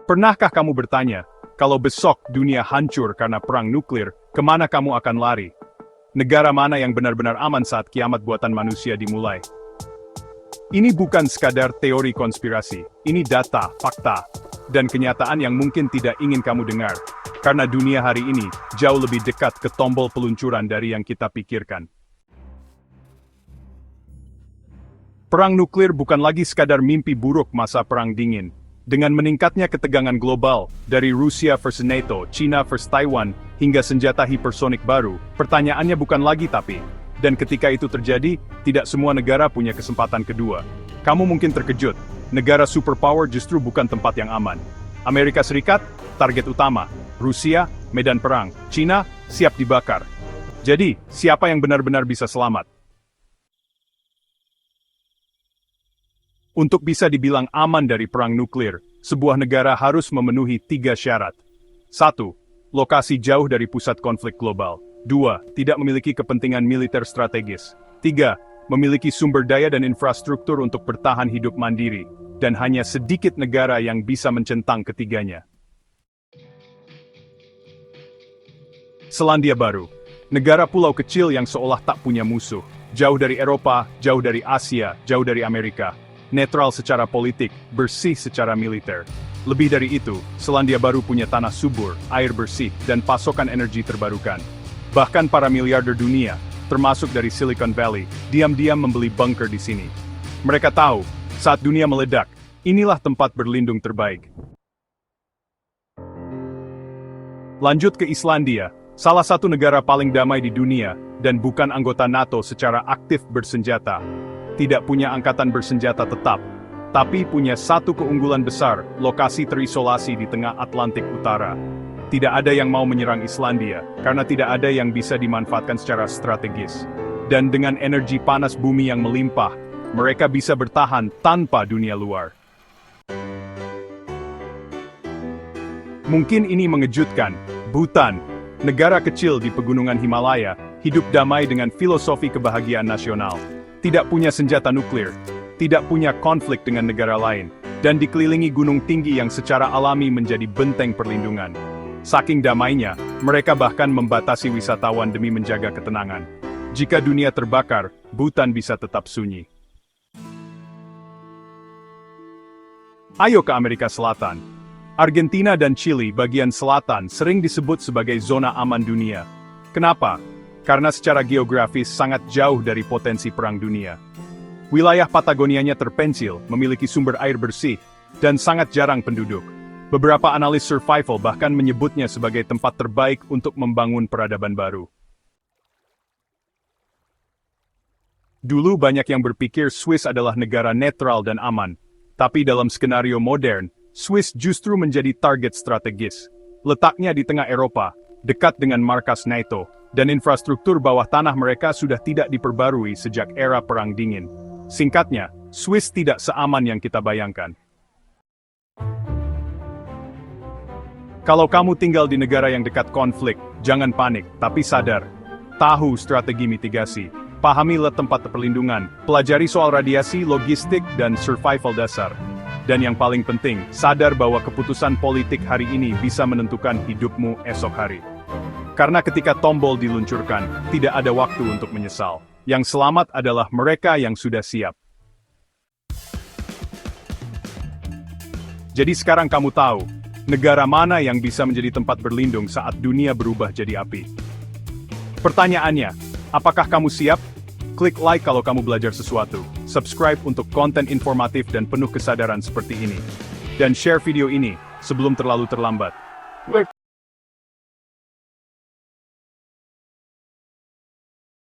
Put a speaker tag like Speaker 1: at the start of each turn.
Speaker 1: Pernahkah kamu bertanya, kalau besok dunia hancur karena perang nuklir, kemana kamu akan lari? Negara mana yang benar-benar aman saat kiamat buatan manusia dimulai? Ini bukan sekadar teori konspirasi, ini data, fakta, dan kenyataan yang mungkin tidak ingin kamu dengar. Karena dunia hari ini jauh lebih dekat ke tombol peluncuran dari yang kita pikirkan. Perang nuklir bukan lagi sekadar mimpi buruk masa perang dingin. Dengan meningkatnya ketegangan global, dari Rusia versus NATO, China versus Taiwan, hingga senjata hipersonik baru, pertanyaannya bukan lagi tapi. Dan ketika itu terjadi, tidak semua negara punya kesempatan kedua. Kamu mungkin terkejut, negara superpower justru bukan tempat yang aman. Amerika Serikat, target utama. Rusia, medan perang. China, siap dibakar. Jadi, siapa yang benar-benar bisa selamat? Untuk bisa dibilang aman dari perang nuklir, sebuah negara harus memenuhi 3 syarat. 1. Lokasi jauh dari pusat konflik global. 2. Tidak memiliki kepentingan militer strategis. 3. Memiliki sumber daya dan infrastruktur untuk bertahan hidup mandiri. Dan hanya sedikit negara yang bisa mencentang ketiganya. Selandia Baru. Negara pulau kecil yang seolah tak punya musuh. Jauh dari Eropa, jauh dari Asia, jauh dari Amerika. Netral secara politik, bersih secara militer. Lebih dari itu, Selandia Baru punya tanah subur, air bersih, dan pasokan energi terbarukan. Bahkan para miliarder dunia, termasuk dari Silicon Valley, diam-diam membeli bunker di sini. Mereka tahu, saat dunia meledak, inilah tempat berlindung terbaik. Lanjut ke Islandia, salah satu negara paling damai di dunia, dan bukan anggota NATO secara aktif bersenjata. Tidak punya angkatan bersenjata tetap, tapi punya satu keunggulan besar, lokasi terisolasi di tengah Atlantik Utara. Tidak ada yang mau menyerang Islandia, karena tidak ada yang bisa dimanfaatkan secara strategis. Dan dengan energi panas bumi yang melimpah, mereka bisa bertahan tanpa dunia luar. Mungkin ini mengejutkan, Bhutan, negara kecil di pegunungan Himalaya, hidup damai dengan filosofi kebahagiaan nasional. Tidak punya senjata nuklir, tidak punya konflik dengan negara lain, dan dikelilingi gunung tinggi yang secara alami menjadi benteng perlindungan. Saking damainya, mereka bahkan membatasi wisatawan demi menjaga ketenangan. Jika dunia terbakar, Bhutan bisa tetap sunyi. Ayo ke Amerika Selatan. Argentina dan Chili bagian selatan sering disebut sebagai zona aman dunia. Kenapa? Karena secara geografis sangat jauh dari potensi perang dunia. Wilayah Patagonianya terpencil, memiliki sumber air bersih, dan sangat jarang penduduk. Beberapa analis survival bahkan menyebutnya sebagai tempat terbaik untuk membangun peradaban baru. Dulu banyak yang berpikir Swiss adalah negara netral dan aman, tapi dalam skenario modern, Swiss justru menjadi target strategis. Letaknya di tengah Eropa, dekat dengan markas NATO, dan infrastruktur bawah tanah mereka sudah tidak diperbarui sejak era Perang Dingin. Singkatnya, Swiss tidak seaman yang kita bayangkan. Kalau kamu tinggal di negara yang dekat konflik, jangan panik, tapi sadar. Tahu strategi mitigasi, pahami tempat perlindungan, pelajari soal radiasi, logistik, dan survival dasar. Dan yang paling penting, sadar bahwa keputusan politik hari ini bisa menentukan hidupmu esok hari. Karena ketika tombol diluncurkan, tidak ada waktu untuk menyesal. Yang selamat adalah mereka yang sudah siap. Jadi sekarang kamu tahu, negara mana yang bisa menjadi tempat berlindung saat dunia berubah jadi api. Pertanyaannya, apakah kamu siap? Klik like kalau kamu belajar sesuatu, subscribe untuk konten informatif dan penuh kesadaran seperti ini. Dan share video ini sebelum terlalu terlambat.